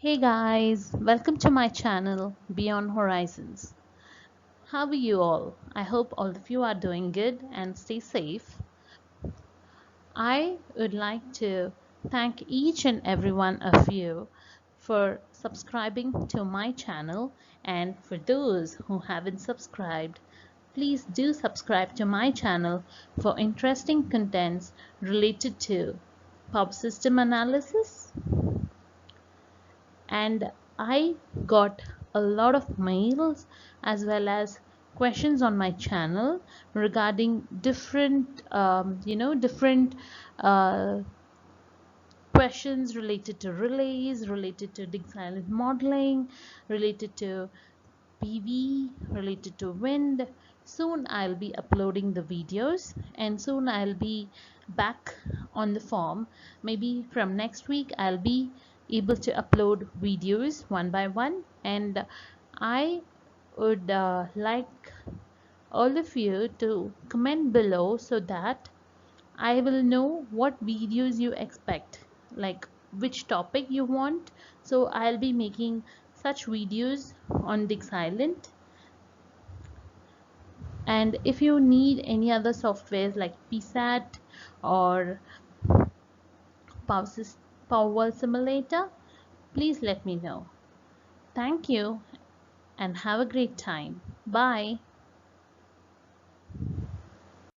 Hey guys, welcome to my channel Beyond Horizons. How are you all? I hope all of you are doing good and stay safe. I would like to thank each and every one of you for subscribing to my channel, and for those who haven't subscribed, please do subscribe to my channel for interesting contents related to power system analysis. And I got a lot of mails as well as questions on my channel regarding different different uh, questions related to relays, related to Digsilent modeling, related to PV, related to wind. Soon I'll be uploading the videos, and soon I'll be back on the form. Maybe from next week I'll be able to upload videos one by one, and I would like all of you to comment below so that I will know what videos you expect, like which topic you want. So I'll be making such videos on Digsilent. And if you need any other softwares like PSAT or Power, Power Simulator, please let me know. Thank you and have a great time. Bye.